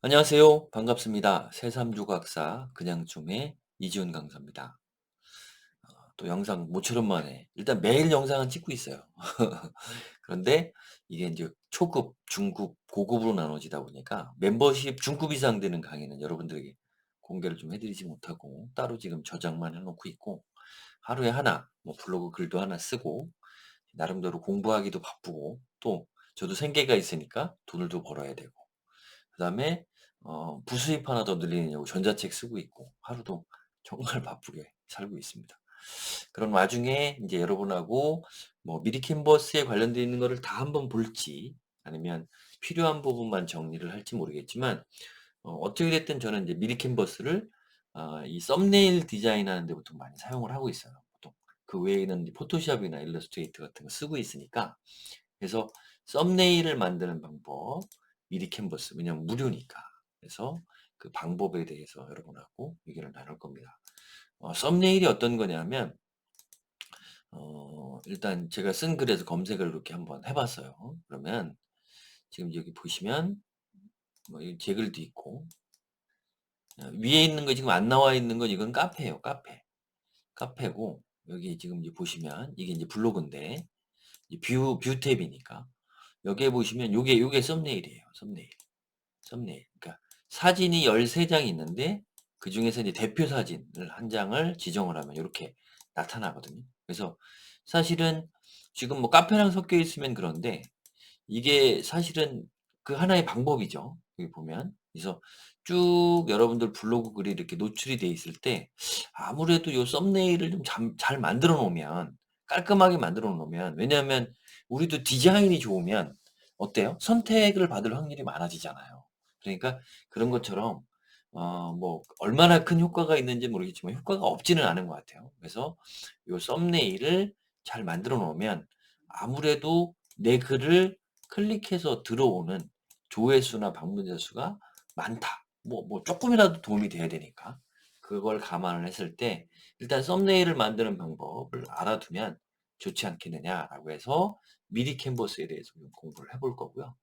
안녕하세요. 반갑습니다. 새삼조각사 그냥춤의 이지훈 강사입니다. 또 영상 모처럼 만에 일단 매일 영상은 찍고 있어요. 그런데 이게 이제 초급, 중급, 고급으로 나눠지다 보니까 멤버십 중급 이상 되는 강의는 여러분들에게 공개를 좀 해 드리지 못하고 따로 지금 저장만 해 놓고 있고, 하루에 하나 뭐 블로그 글도 하나 쓰고 나름대로 공부하기도 바쁘고, 또 저도 생계가 있으니까 돈을 또 벌어야 되고, 그다음에 부수입 하나 더 늘리려고 전자책 쓰고 있고, 하루도 정말 바쁘게 살고 있습니다. 그런 와중에 인제 여러분하고 뭐 미리 캔버스에 관련되어 있는 거를 다 한번 볼지, 아니면 필요한 부분만 정리를 할지 모르겠지만, 어떻게 됐든 저는 이제 미리 캔버스를 이 썸네일 디자인하는 데 보통 많이 사용을 하고 있어요, 보통. 그 외에는 이제 포토샵이나 일러스트레이터 같은 거 쓰고 있으니까. 그래서 썸네일을 만드는 방법, 미리 캔버스, 왜냐면 무료니까. 그래서 그 방법에 대해서 여러분하고 얘기를 나눌 겁니다. 썸네일이 어떤 거냐면, 일단 제가 쓴 글에서 검색을 이렇게 한번 해 봤어요. 그러면 지금 여기 보시면 뭐 제 글도 있고, 위에 있는 거 지금 안 나와 있는 건 이건 카페예요, 카페. 카페고, 여기 지금 이제 보시면 이게 이제 블로그인데, 이 뷰 탭이니까 여기에 보시면 요게 썸네일이에요, 썸네일. 썸네일. 그러니까 사진이 13장이 있는데 그중에서 이제 대표 사진을 한 장을 지정을 하면 요렇게 나타나거든요. 그래서 사실은 지금 뭐 카페랑 섞여 있으면 그런데, 이게 사실은 그 하나의 방법이죠, 여기 보면. 그래서 쭉 여러분들 블로그 글이 이렇게 노출이 돼 있을 때 아무래도 요 썸네일을 좀 잘 만들어 놓으면, 깔끔하게 만들어 놓으면, 왜냐하면 우리도 디자인이 좋으면 어때요? 선택을 받을 확률이 많아지잖아요. 그러니까 그런 것처럼 뭐 얼마나 큰 효과가 있는지 모르겠지만 효과가 없지는 않은 것 같아요. 그래서 요 썸네일을 잘 만들어 놓으면 아무래도 내 글을 클릭해서 들어오는 조회수나 방문자 수가 많다. 뭐 쪼끔이라도 도움이 돼야 되니까. 그걸 감안을 했을 때 일단 썸네일을 만드는 방법을 알아두면 좋지 않겠느냐라고 해서 미리 캔버스에 대해서 좀 공부를 해볼 거고요.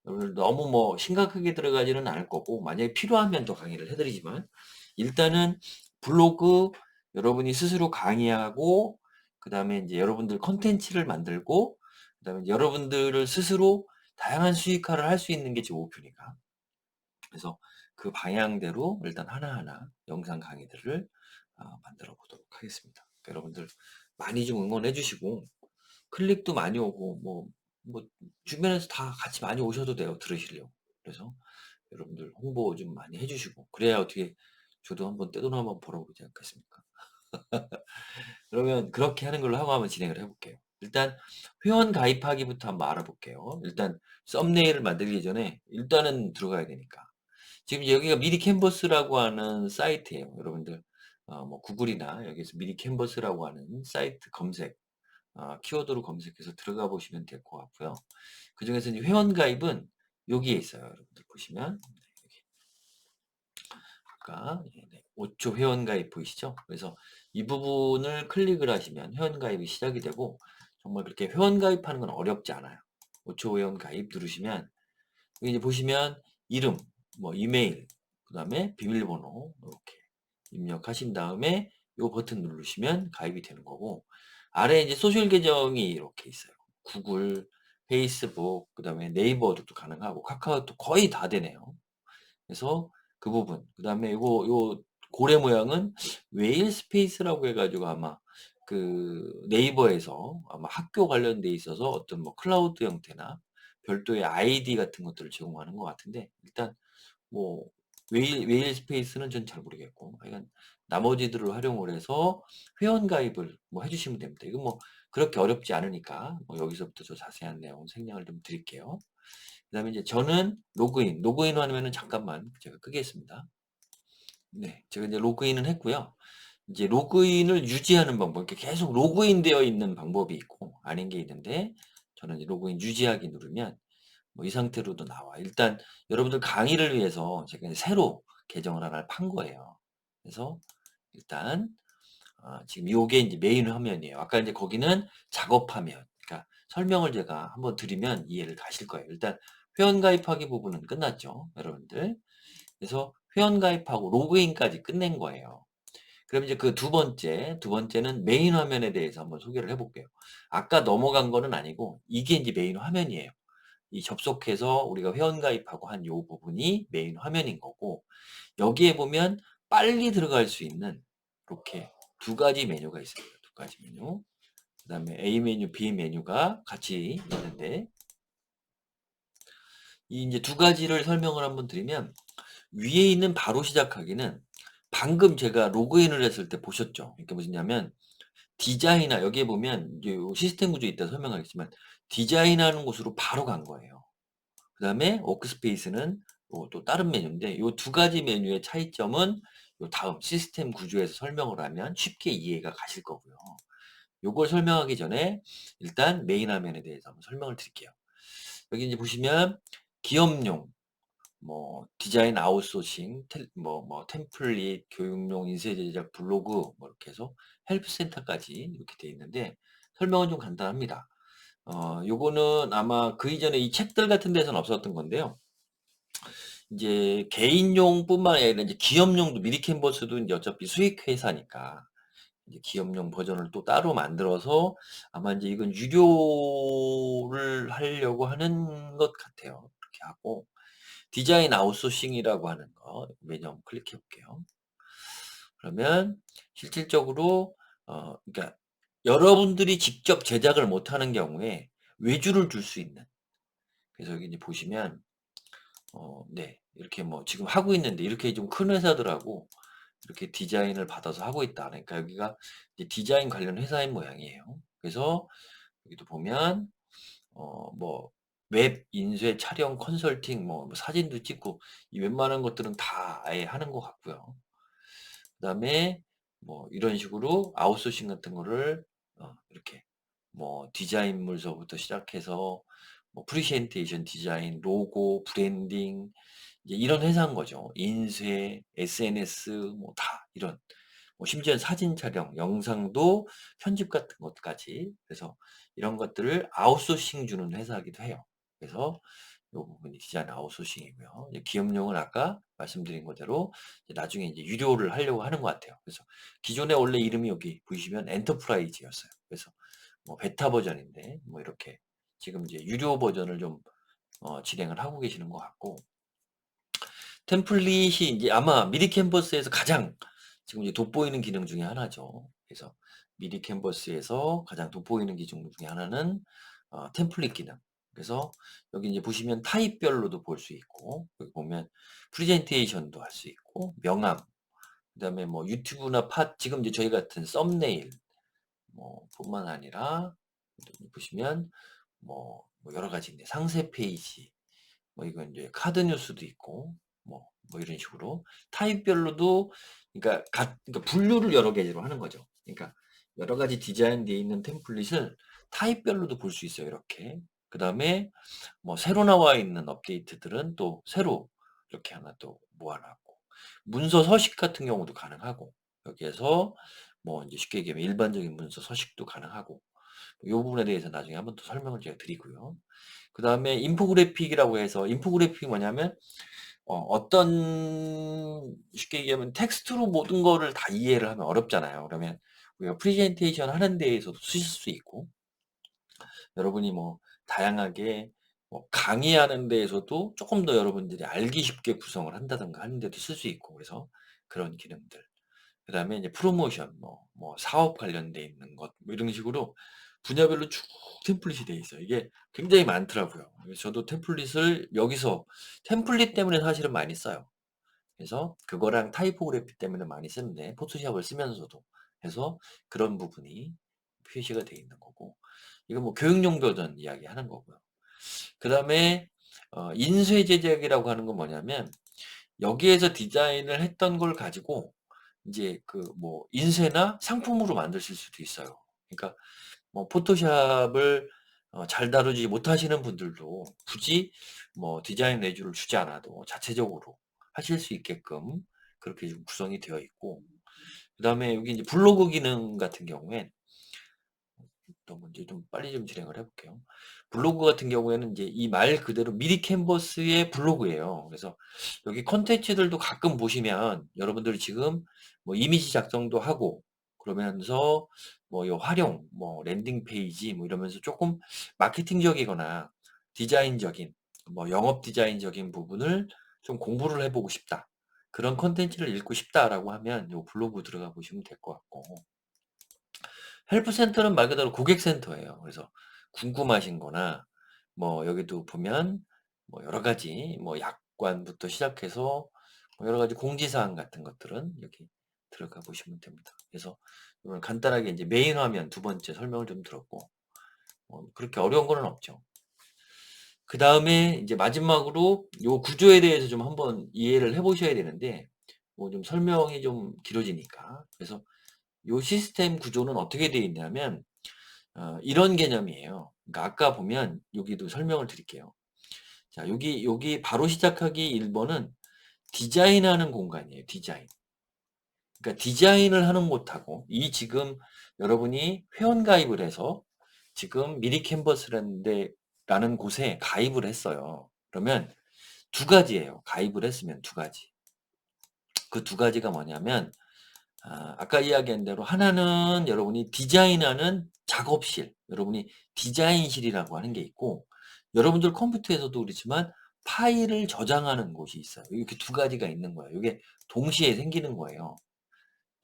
오늘 너무 뭐 심각하게 들어가지는 않을 거고, 만약에 필요하면 더 강의를 해 드리지만, 일단은 블로그 여러분이 스스로 강의하고, 그다음에 인제 여러분들 콘텐츠를 만들고, 그다음에 여러분들을 스스로 다양한 수익화를 할 수 있는 게 제 목표니까. 그래서 그 방향대로 일단 하나하나 영상 강의들을 만들어 보도록 하겠습니다. 그러니까 여러분들 많이 좀 응원해 주시고, 클릭도 많이 오고, 뭐 주변에서 다 같이 많이 오셔도 돼요, 들으시려고. 그래서 여러분들 홍보 좀 많이 해 주시고, 그래야 어떻게 저도 한번 떼돈 한번 벌어보지 않겠습니까? 그러면 그렇게 하는 걸로 하고 한번 진행을 해 볼게요. 일단 회원 가입하기부터 한번 알아볼게요. 일단 썸네일을 만들기 전에 일단은 들어가야 되니까. 지금 여기가 미리 캔버스라고 하는 사이트예요, 여러분들. 뭐 구글이나 여기서 미리 캔버스라고 하는 사이트 검색, 키워드로 검색해서 들어가 보시면 될 것 같고요. 그중에서 이제 회원 가입은 여기에 있어요, 여러분들 보시면. 네, 여기 아까, 네, 5초 회원 가입 보이시죠? 그래서 이 부분을 클릭을 하시면 회원 가입이 시작이 되고, 정말 그렇게 회원 가입하는 건 어렵지 않아요. 5초 회원 가입 누르시면 여기 이제 보시면 이름, 뭐 이메일, 그다음에 비밀번호 이렇게 입력하신 다음에 요 버튼 누르시면 가입이 되는 거고, 아래에 이제 소셜 계정이 이렇게 있어요. 구글, 페이스북, 그다음에 네이버도 또 가능하고 카카오톡 거의 다 되네요. 그래서 그 부분, 그다음에 요 고래 모양은 웨일 스페이스라고 해 가지고 아마 그 네이버에서 아마 학교 관련돼 있어서 어떤 뭐 클라우드 형태나 별도의 아이디 같은 것들을 제공하는 것 같은데, 일단 뭐 웨일 스페이스는 전 잘 모르겠고, 하여간 나머지들을 활용을 해서 회원 가입을 뭐 해 주시면 됩니다. 이거 뭐 그렇게 어렵지 않으니까 뭐 여기서부터 저 자세한 내용 생략을 좀 드릴게요. 그다음에 이제 저는 로그인 화면은 잠깐만 제가 끄겠습니다. 네. 제가 이제 로그인은 했고요. 이제 로그인을 유지하는 방법, 이렇게 계속 로그인되어 있는 방법이 있고 아닌 게 있는데, 저는 이제 로그인 유지하기 누르면 뭐 이 상태로도 나와. 일단 여러분들 강의를 위해서 제가 이제 새로 계정을 하나를 판 거예요. 그래서 일단 지금 요게 인제 메인 화면이에요. 아까 인제 거기는 작업 화면. 그러니까 설명을 제가 한번 드리면 이해를 가실 거예요. 일단 회원 가입하기 부분은 끝났죠, 여러분들. 그래서 회원 가입하고 로그인까지 끝낸 거예요. 그럼 이제 그 두 번째는 메인 화면에 대해서 한번 소개를 해 볼게요. 아까 넘어간 거는 아니고 이게 이제 메인 화면이에요. 이 접속해서 우리가 회원 가입하고 한 요 부분이 메인 화면인 거고, 여기에 보면 빨리 들어갈 수 있는 이렇게 두 가지 메뉴가 있습니다. 두 가지 메뉴. 그다음에 A 메뉴, B 메뉴가 같이 있는데, 이 이제 두 가지를 설명을 한번 드리면, 위에 있는 바로 시작하기는 방금 제가 로그인을 했을 때 보셨죠? 이게 무엇이냐면 디자인화, 여기에 보면 이제 요 시스템 구조에 있다 설명하겠지만 디자인하는 곳으로 바로 간 거예요. 그다음에 워크스페이스는 또 다른 메뉴인데, 요 두 가지 메뉴의 차이점은 요 다음 시스템 구조에서 설명을 하면 쉽게 이해가 가실 거고요. 요걸 설명하기 전에 일단 메인 화면에 대해서 한번 설명을 드릴게요. 여기 이제 보시면 기업용, 뭐 디자인 아웃소싱, 템플릿, 교육용 인쇄 제작, 블로그, 뭐 이렇게 해서 헬프 센터까지 이렇게 돼 있는데, 설명은 좀 간단합니다. 요거는 아마 그 이전에 이 책들 같은 데서는 없었던 건데요. 이제 개인용뿐만 아니라 이제 기업용도, 미리 캔버스도 이제 어차피 수익 회사니까 이제 기업용 버전을 또 따로 만들어서 아마 이제 이건 유료를 하려고 하는 것 같아요. 그렇게 하고, 디자인 아웃소싱이라고 하는 거 메뉴 한번 클릭해 볼게요. 그러면 실질적으로 그러니까 여러분들이 직접 제작을 못하는 경우에 외주를 줄 수 있는, 그래서 여기 이제 보시면 네, 이렇게 뭐 지금 하고 있는데 이렇게 좀 큰 회사들하고 이렇게 디자인을 받아서 하고 있다. 그러니까 여기가 이제 디자인 관련 회사인 모양이에요. 그래서 여기도 보면 뭐 웹 인쇄 촬영 컨설팅, 뭐 사진도 찍고 이 웬만한 것들은 다 아예 하는 것 같고요. 그다음에 뭐 이런 식으로 아웃소싱 같은 거를 이렇게 뭐 디자인 문서부터 시작해서 뭐 프레젠테이션 디자인, 로고, 브랜딩, 이제 이런 회사인 거죠. 인쇄, SNS, 뭐 다 이런, 뭐 심지어는 사진 촬영, 영상도 편집 같은 것까지. 그래서 이런 것들을 아웃소싱 주는 회사이기도 해요. 그래서 요 부분이 디자인 아웃소싱이고요. 이제 기업용은 아까 말씀드린 거대로 이제 나중에 이제 유료를 하려고 하는 것 같아요. 그래서 기존에 원래 이름이 여기 보시면 엔터프라이즈였어요. 그래서 뭐 베타 버전인데 뭐 이렇게 지금 이제 유료 버전을 좀 진행을 하고 계시는 것 같고, 템플릿이 이제 아마 미리 캔버스에서 가장 지금 이제 돋보이는 기능 중에 하나죠. 그래서 미리 캔버스에서 가장 돋보이는 기능 중에 하나는 템플릿 기능. 그래서 여기 이제 보시면 타입별로도 볼 수 있고, 여기 보면 프레젠테이션도 할 수 있고, 명함, 그다음에 뭐 유튜브나 지금 이제 저희 같은 썸네일 뭐 뿐만 아니라 보시면 뭐 여러 가지 있네. 상세 페이지, 뭐 이건 이제 카드 뉴스도 있고, 뭐 이런 식으로 타입별로도, 그러니까 그러니까 분류를 여러 개로 하는 거죠. 그러니까 여러 가지 디자인되어 있는 템플릿을 타입별로도 볼 수 있어요. 이렇게. 그다음에 뭐 새로 나와 있는 업데이트들은 또 새로 이렇게 하나 또 모아놨고, 문서 서식 같은 경우도 가능하고, 여기에서 뭐 이제 쉽게 얘기하면 일반적인 문서 서식도 가능하고, 이 부분에 대해서 나중에 한번 더 설명을 제가 드리고요. 그 다음에 인포그래픽이라고 해서, 인포그래픽이 뭐냐면 쉽게 얘기하면 텍스트로 모든 거를 다 이해를 하면 어렵잖아요. 그러면 우리가 프레젠테이션 하는 데에서도 쓰실 수 있고, 여러분이 뭐 다양하게 뭐 강의하는 데에서도 조금 더 여러분들이 알기 쉽게 구성을 한다든가 하는 데도 쓸 수 있고, 그래서 그런 기능들. 그다음에 이제 프로모션, 뭐 사업 관련돼 있는 것, 뭐 이런 식으로 분야별로 쭉 템플릿이 돼 있어요. 이게 굉장히 많더라고요. 그래서 저도 템플릿을 여기서 템플릿 때문에 사실은 많이 써요. 그래서 그거랑 타이포그래피 때문에 많이 쓰는데, 포토샵을 쓰면서도 해서 그런 부분이 표시가 돼 있는 거고, 이건 뭐 교육용 버전 이야기하는 거고요. 그다음에 인쇄 제작이라고 하는 건 뭐냐면, 여기에서 디자인을 했던 걸 가지고 이제 그 뭐 인쇄나 상품으로 만드실 수도 있어요. 그러니까 뭐 포토샵을 잘 다루지 못하시는 분들도 굳이 뭐 디자인 레주를 주지 않아도 자체적으로 하실 수 있게끔 그렇게 좀 구성이 되어 있고, 그다음에 여기 이제 블로그 기능 같은 경우엔 너무 이제 좀 빨리 좀 진행을 해 볼게요. 블로그 같은 경우에는 이제 이 말 그대로 미리 캔버스의 블로그예요. 그래서 여기 콘텐츠들도 가끔 보시면 여러분들이 지금 뭐 이미지 작성도 하고 그러면서 뭐 요 활용, 뭐 랜딩 페이지 뭐 이러면서 조금 마케팅적이거나 디자인적인 뭐 영업 디자인적인 부분을 좀 공부를 해 보고 싶다. 그런 콘텐츠를 읽고 싶다라고 하면 요 블로그 들어가 보시면 될 것 같고 헬프센터는 말 그대로 고객센터예요. 그래서 궁금하신 거나 뭐 여기도 보면 뭐 여러 가지 뭐 약관부터 시작해서 뭐 여러 가지 공지사항 같은 것들은 여기 들어가 보시면 됩니다. 그래서 오늘 간단하게 이제 메인 화면 두 번째 설명을 좀 들었고 그렇게 어려운 거는 없죠. 그다음에 이제 마지막으로 요 구조에 대해서 좀 한번 이해를 해 보셔야 되는데 뭐 좀 설명이 좀 길어지니까. 그래서 요 시스템 구조는 어떻게 되어 있냐면 이런 개념이에요. 그러니까 아까 보면 여기도 설명을 드릴게요. 자, 여기 바로 시작하기 1번은 디자인하는 공간이에요. 디자인. 그러니까 디자인을 하는 곳하고 이 지금 여러분이 회원 가입을 해서 지금 미리 캔버스라는 곳에 가입을 했어요. 그러면 두 가지예요. 가입을 했으면 두 가지. 그 두 가지가 뭐냐면 아까 이야기한 대로 하나는 여러분이 디자인하는 작업실, 여러분이 디자인실이라고 하는 게 있고 여러분들 컴퓨터에서도 그렇지만 파일을 저장하는 곳이 있어요. 이렇게 두 가지가 있는 거예요. 이게 동시에 생기는 거예요.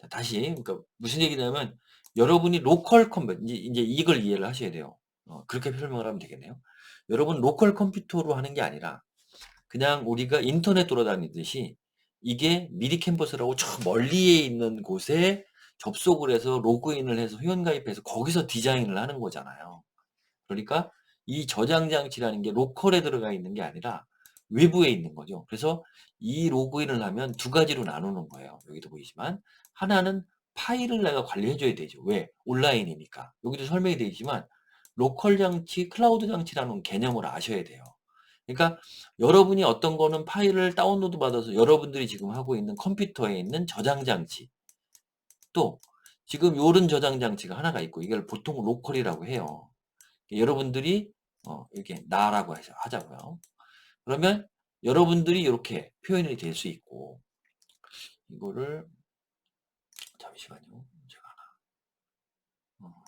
자, 다시 그러니까 무슨 얘기냐면 여러분이 로컬 컴퓨터 이제 이걸 이해를 하셔야 돼요. 그렇게 설명을 하면 되겠네요. 여러분 로컬 컴퓨터로 하는 게 아니라 그냥 우리가 인터넷 돌아다니듯이 이게 미리 캔버스라고 저 멀리에 있는 곳에 접속을 해서 로그인을 해서 회원가입해서 거기서 디자인을 하는 거잖아요. 그러니까 이 저장 장치라는 게 로컬에 들어가 있는 게 아니라 외부에 있는 거죠. 그래서 이 로그인을 하면 두 가지로 나누는 거예요. 여기도 보이지만 하나는 파일을 내가 관리해 줘야 되죠. 왜? 온라인이니까. 여기도 설명이 되어 있지만 로컬 장치, 클라우드 장치라는 개념을 아셔야 돼요. 그러니까 여러분이 어떤 거는 파일을 다운로드 받아서 여러분들이 지금 하고 있는 컴퓨터에 있는 저장 장치 또 지금 요런 저장 장치가 하나가 있고 이걸 보통 로컬이라고 해요. 여러분들이 이렇게 나라고 하자고요. 그러면 여러분들이 이렇게 표현이 될 수 있고 이거를 잠시만요. 제가 어,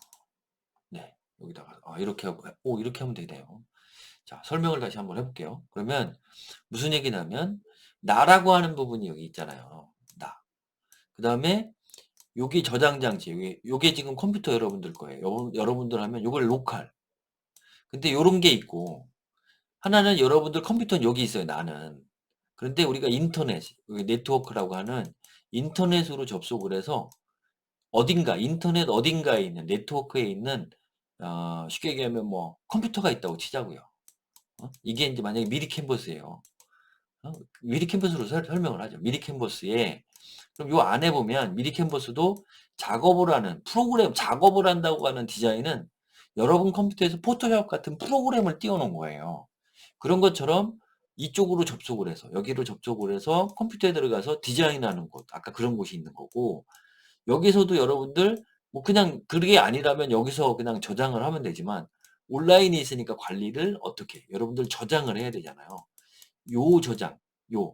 네 여기다가 이렇게 하고 이렇게 하면 되네요. 자 설명을 다시 한번 해볼게요. 그러면 무슨 얘기냐면 나라고 하는 부분이 여기 있잖아요. 나. 그 다음에 여기 저장 장치 요게 지금 컴퓨터 여러분들 거예요. 여러분들 하면 요걸 로컬. 근데 요런 게 있고 하나는 여러분들 컴퓨터는 여기 있어요, 나는. 그런데 우리가 인터넷, 여기 네트워크라고 하는 인터넷으로 접속을 해서 어딘가, 인터넷 어딘가에 있는 네트워크에 있는 쉽게 얘기하면 뭐 컴퓨터가 있다고 치자고요. 이게 이제 만약에 미리 캔버스예요. 미리 캔버스로 설명을 하죠. 미리 캔버스에 그럼 요 안에 보면 미리 캔버스도 작업을 하는 프로그램 작업을 한다고 하는 디자인은 여러분 컴퓨터에서 포토샵 같은 프로그램을 띄워 놓은 거예요. 그런 것처럼 이쪽으로 접속을 해서 여기로 접속을 해서 컴퓨터에 들어가서 디자인하는 곳 아까 그런 곳이 있는 거고 여기서도 여러분들 뭐 그냥 그게 아니라면 여기서 그냥 저장을 하면 되지만 온라인이 있으니까 관리를 어떻게 여러분들 저장을 해야 되잖아요. 요 저장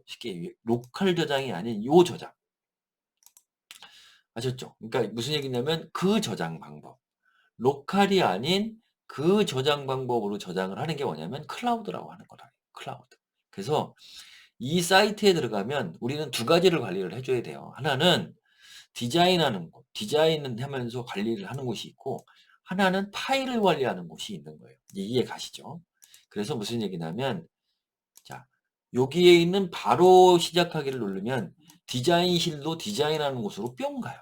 쉽게 로컬 저장이 아닌 요 저장 아셨죠? 그러니까 무슨 얘기냐면 그 저장 방법 로컬이 아닌 그 저장 방법으로 저장을 하는 게 뭐냐면 클라우드라고 하는 거다. 클라우드. 그래서 이 사이트에 들어가면 우리는 두 가지를 관리를 해줘야 돼요. 하나는 디자인하는 곳, 디자인을 하면서 관리를 하는 곳이 있고 하나는 파일을 관리하는 곳이 있는 거예요. 이해 가시죠? 그래서 무슨 얘기냐면 자 여기에 있는 바로 시작하기를 누르면 디자인실로 디자인하는 곳으로 뿅 가요.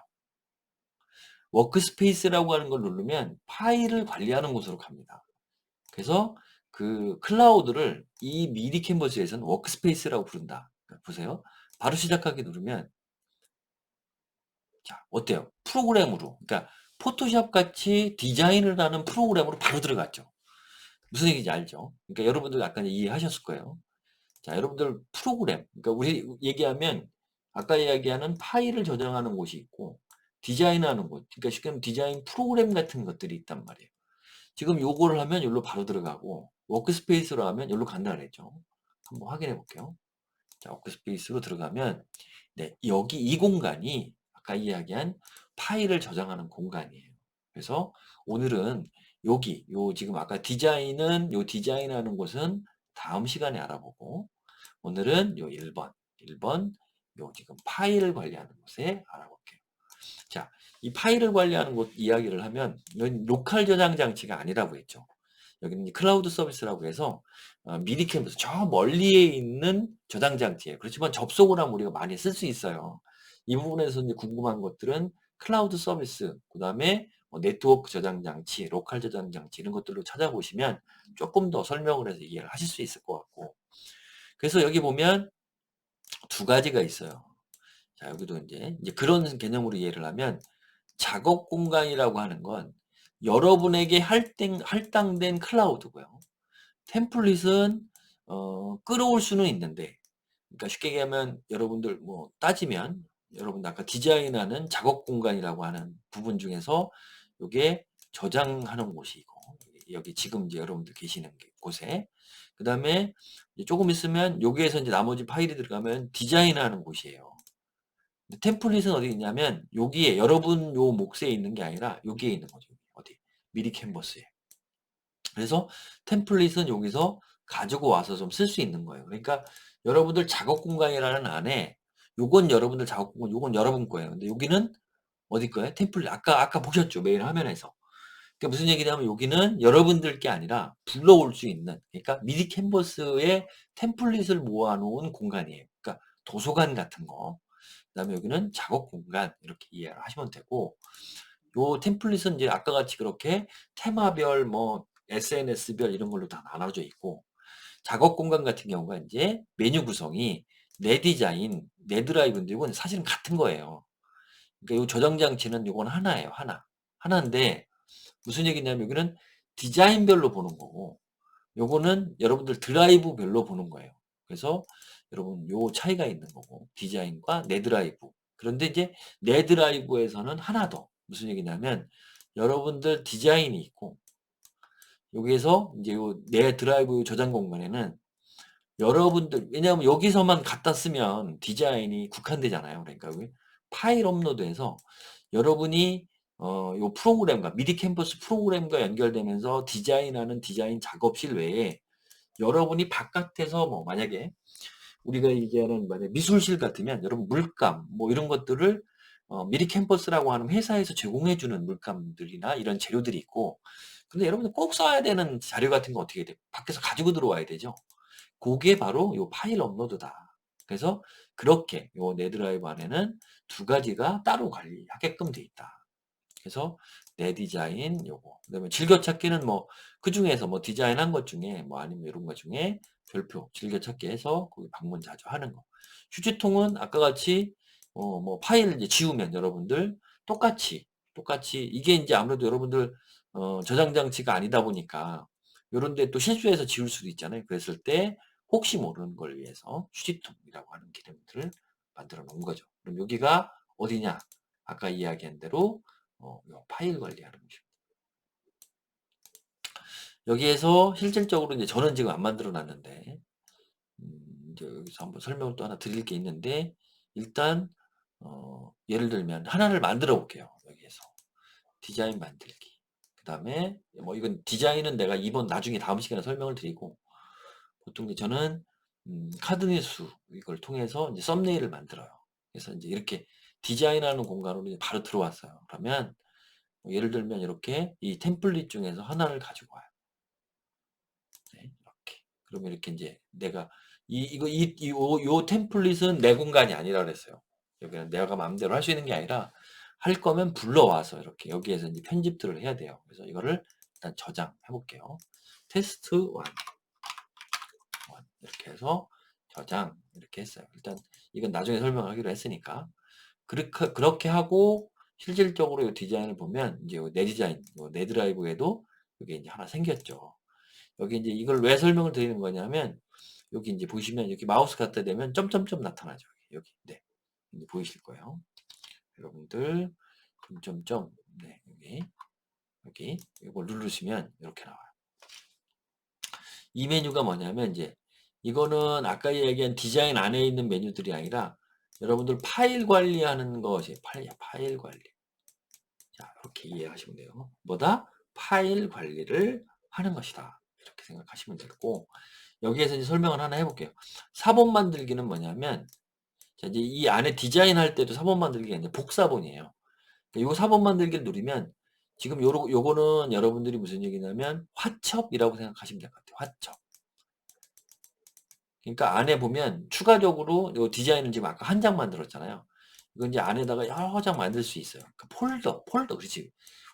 워크스페이스라고 하는 걸 누르면 파일을 관리하는 곳으로 갑니다. 그래서 그 클라우드를 이 미리 캔버스에서는 워크스페이스라고 부른다. 그러니까 보세요. 바로 시작하기 누르면 자 어때요? 프로그램으로 그러니까 포토샵 같이 디자인을 하는 프로그램으로 바로 들어갔죠. 무슨 얘기인지 알죠? 그러니까 여러분들 아까 이해하셨을 거예요. 자 여러분들 프로그램 그러니까 우리 얘기하면 아까 이야기하는 파일을 저장하는 곳이 있고 디자인하는 곳 그러니까 쉽게 말하면 디자인 프로그램 같은 것들이 있단 말이에요. 지금 요거를 하면 여기로 바로 들어가고 워크스페이스로 하면 여기로 간다 그랬죠. 한번 확인해 볼게요. 자, 워크스페이스로 들어가면 네, 여기 이 공간이 아까 이야기한 파일을 저장하는 공간이에요. 그래서 오늘은 여기 요 지금 아까 디자인은 요 디자인하는 곳은 다음 시간에 알아보고 오늘은 요 1번 요 지금 파일을 관리하는 곳에 알아볼게요. 자, 이 파일을 관리하는 곳 이야기를 하면 이건 로컬 저장 장치가 아니라고 했죠. 여기는 클라우드 서비스라고 해서 미리 캠퍼스 저 멀리에 있는 저장 장치예요. 그렇지만 접속을 하면 우리가 많이 쓸 수 있어요. 이 부분에서 이제 궁금한 것들은 클라우드 서비스, 그다음에 네트워크 저장 장치, 로컬 저장 장치 이런 것들로 찾아보시면 조금 더 설명을 해서 이해를 하실 수 있을 것 같고. 그래서 여기 보면 두 가지가 있어요. 자, 여기도 이제 그런 개념으로 이해를 하면 작업 공간이라고 하는 건 여러분에게 할당된 클라우드고요. 템플릿은 끌어올 수는 있는데, 그러니까 쉽게 얘기하면 여러분들 뭐 따지면 여러분들 아까 디자인하는 작업 공간이라고 하는 부분 중에서 요게 저장하는 곳이고, 여기 지금 이제 여러분들 계시는 곳에, 그 다음에 조금 있으면 여기에서 이제 나머지 파일이 들어가면 디자인하는 곳이에요. 템플릿은 어디 있냐면 여기에 여러분 요 몫에 있는 게 아니라 여기에 있는 거죠. 어디? 미리 캔버스에. 그래서 템플릿은 여기서 가지고 와서 좀 쓸 수 있는 거예요. 그러니까 여러분들 작업 공간이라는 안에 요건 여러분들 작업 공간, 요건 여러분 거예요. 근데 여기는 어디 거예요? 템플릿. 아까 보셨죠? 메일 화면에서. 그러니까 무슨 얘기냐면 여기는 여러분들 게 아니라 불러올 수 있는, 그러니까 미리 캔버스에 템플릿을 모아놓은 공간이에요. 그러니까 도서관 같은 거. 그다음에 여기는 작업 공간 이렇게 이해를 하시면 되고, 요 템플릿은 이제 아까 같이 그렇게 테마별 뭐 SNS별 이런 걸로 다 나눠져 있고, 작업 공간 같은 경우가 이제 메뉴 구성이 내 디자인, 내 드라이브인데 이건 사실은 같은 거예요. 그러니까 요 저장 장치는 요건 하나예요, 하나. 하나인데 무슨 얘기냐면 여기는 디자인별로 보는 거고, 요거는 여러분들 드라이브별로 보는 거예요. 그래서 여러분 요 차이가 있는 거고, 디자인과 내 드라이브. 그런데 이제 내 드라이브에서는 하나 더 무슨 얘기냐면 여러분들 디자인이 있고, 여기에서 이제 요 내 드라이브 저장 공간에는 여러분들, 왜냐하면 여기서만 갖다 쓰면 디자인이 국한되잖아요. 그러니까 파일 업로드해서 여러분이 요 프로그램과 미리 캠퍼스 프로그램과 연결되면서 디자인하는 디자인 작업실 외에 여러분이 바깥에서 뭐 만약에 우리가 얘기하는 만약 미술실 같으면 여러분 물감 뭐 이런 것들을 미리 캠퍼스라고 하는 회사에서 제공해 주는 물감들이나 이런 재료들이 있고, 근데 여러분들 꼭 써야 되는 자료 같은 거 어떻게 돼? 밖에서 가지고 들어와야 되죠. 그게 바로 요 파일 업로드다. 그래서 그렇게 요 내 드라이브 안에는 두 가지가 따로 관리하게끔 돼 있다. 그래서 내 디자인 요거, 그다음에 즐겨찾기는 뭐 그중에서 뭐 디자인한 것 중에 뭐 아니면 이런 것 중에 별표 즐겨찾기 해서 거기 방문 자주 하는 거. 휴지통은 아까 같이 뭐 파일 이제 지우면 여러분들 똑같이 이게 이제 아무래도 여러분들 저장 장치가 아니다 보니까 요런 데 또 실수해서 지울 수도 있잖아요. 그랬을 때 혹시 모르는 걸 위해서 휴지통이라고 하는 기능들을 만들어 놓은 거죠. 그럼 여기가 어디냐? 아까 이야기한 대로 요 파일 관리하는 곳입니다. 여기에서 실질적으로 이제 저는 지금 안 만들어 놨는데, 이제 여기서 한번 설명을 또 하나 드릴 게 있는데, 일단, 예를 들면 하나를 만들어 볼게요. 여기에서. 디자인 만들기. 그 다음에, 뭐 이건 디자인은 내가 이번 나중에 다음 시간에 설명을 드리고, 보통 이제 저는, 카드뉴스 이걸 통해서 이제 썸네일을 만들어요. 그래서 이제 이렇게 디자인하는 공간으로 이제 바로 들어왔어요. 그러면, 뭐 예를 들면 이렇게 이 템플릿 중에서 하나를 가지고 와요. 네, 이렇게. 그러면 이렇게 이제 내가 요 템플릿은 내 공간이 아니라 그랬어요. 여기는 내가 마음대로 할 수 있는 게 아니라 할 거면 불러와서 이렇게 여기에서 이제 편집들을 해야 돼요. 그래서 이거를 일단 저장해 볼게요. 테스트 1 이렇게 해서 저장 이렇게 했어요. 일단 이건 나중에 설명하기로 했으니까. 그렇게 하고 실질적으로 이 디자인을 보면 이제 내 디자인, 내 드라이브에도 이게 이제 하나 생겼죠. 여기 이제 이걸 왜 설명을 드리는 거냐면 여기 이제 보시면 이렇게 마우스 갖다 대면 점점점 나타나죠. 여기. 네. 이제 보이실 거예요. 여러분들 점점점 네, 여기 여기 이걸 누르시면 이렇게 나와요. 이 메뉴가 뭐냐면 이제 이거는 아까 얘기한 디자인 안에 있는 메뉴들이 아니라 여러분들 파일 관리하는 것이 파일 관리. 자, 이렇게 이해하시면 돼요. 뭐다? 파일 관리를 하는 것이다. 이렇게 생각하시면 되고 여기에서 이제 설명을 하나 해볼게요. 사본 만들기는 뭐냐면 자, 이제 이 안에 디자인할 때도 사본 만들기가 이제 복사본이에요. 요 사본 만들기를 누르면 지금 요거는 여러분들이 무슨 얘기냐면 화첩이라고 생각하시면 될 것 같아요. 화첩. 그러니까 안에 보면 추가적으로 요 디자인은 지금 아까 한 장 만들었잖아요. 이건 이제 안에다가 여러 장 만들 수 있어요. 그 폴더, 그렇지.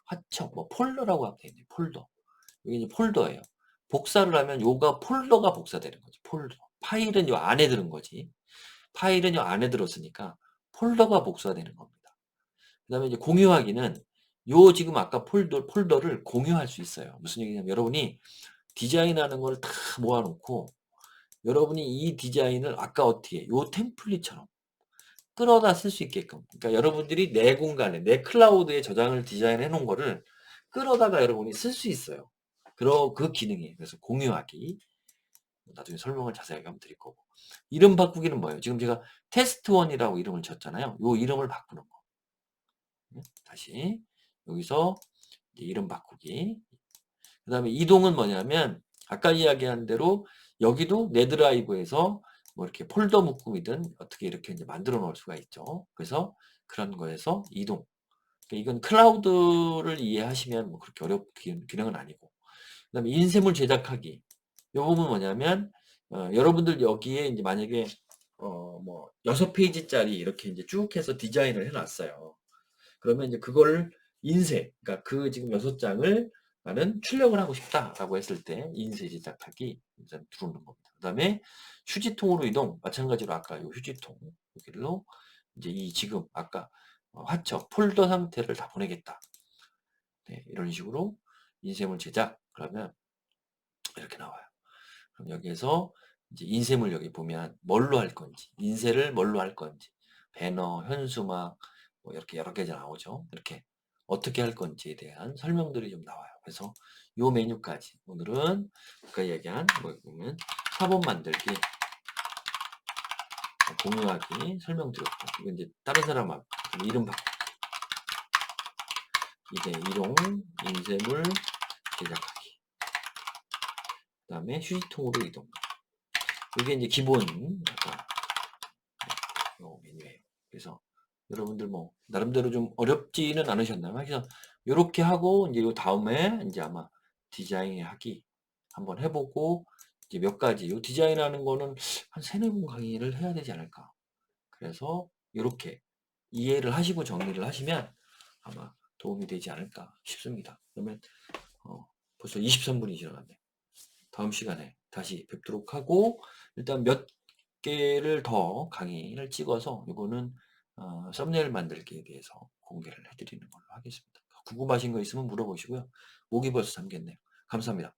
화첩, 뭐 폴더라고 하면 되겠네. 폴더. 이게 이제 폴더예요. 복사를 하면 요가 폴더가 복사되는 거지. 폴더. 파일은 요 안에 들은 거지. 파일은 요 안에 들었으니까 폴더가 복사되는 겁니다. 그다음에 이제 공유하기는 요 지금 아까 폴더를 공유할 수 있어요. 무슨 얘기냐면 여러분이 디자인하는 걸 다 모아놓고 여러분이 이 디자인을 아까 어떻게 요 템플릿처럼 끌어다 쓸 수 있게끔 그러니까 여러분들이 내 공간에 내 클라우드에 저장을 디자인해 놓은 거를 끌어다가 여러분이 쓸 수 있어요. 그 기능이에요. 그래서 공유하기 나중에 설명을 자세하게 한번 드릴 거고 이름 바꾸기는 뭐예요? 지금 제가 테스트1이라고 이름을 줬잖아요. 요 이름을 바꾸는 거. 다시 여기서 이제 이름 바꾸기 그 다음에 이동은 뭐냐면 아까 이야기한 대로 여기도 내 드라이브에서 뭐 이렇게 폴더 묶음이든 어떻게 이렇게 이제 만들어 놓을 수가 있죠. 그래서 그런 거에서 이동. 그러니까 이건 클라우드를 이해하시면 뭐 그렇게 어려운 기능은 아니고. 그다음에 인쇄물 제작하기. 이 부분 뭐냐면 여러분들 여기에 이제 만약에 뭐 6페이지짜리 이렇게 이제 쭉 해서 디자인을 해놨어요. 그러면 이제 그거를 그러니까 그 지금 6장을 나는 출력을 하고 싶다라고 했을 때 인쇄 제작하기 이제 누르는 겁니다. 그 다음에 휴지통으로 이동 마찬가지로 아까 요 휴지통 여기로 이제 이 지금 아까 화첩 폴더 상태를 다 보내겠다. 네, 이런 식으로 인쇄물 제작 그러면 이렇게 나와요. 그럼 여기에서 이제 인쇄물 여기 보면 뭘로 할 건지 인쇄를 뭘로 할 건지 배너, 현수막 뭐 이렇게 여러 개 나오죠. 이렇게 어떻게 할 건지에 대한 설명들이 좀 나와요. 그래서 요 메뉴까지 오늘은 아까 얘기한 뭐 보면 사본 만들기, 공유하기 설명드렸고 이거 이제 다른 사람하고 이름 바꾸기 이게 이동, 인쇄물 제작하기 그 다음에 휴지통으로 이동 이게 이제 기본 아까 요 메뉴예요. 그래서 여러분들 뭐 나름대로 좀 어렵지는 않으셨나요? 그래서 요렇게 하고 이제 요 다음에 이제 아마 디자인하기 한번 해보고 이제 몇 가지 요 디자인하는 거는 한 3-4번 강의를 해야 되지 않을까. 그래서 요렇게 이해를 하시고 정리를 하시면 아마 도움이 되지 않을까 싶습니다. 그러면 벌써 23분이 지나갔네요. 다음 시간에 다시 뵙도록 하고 일단 몇 개를 더 강의를 찍어서 이거는 썸네일 만들기에 대해서 공개를 해드리는 걸로 하겠습니다. 궁금하신 거 있으면 물어보시고요. 목이 벌써 잠겼네요. 감사합니다.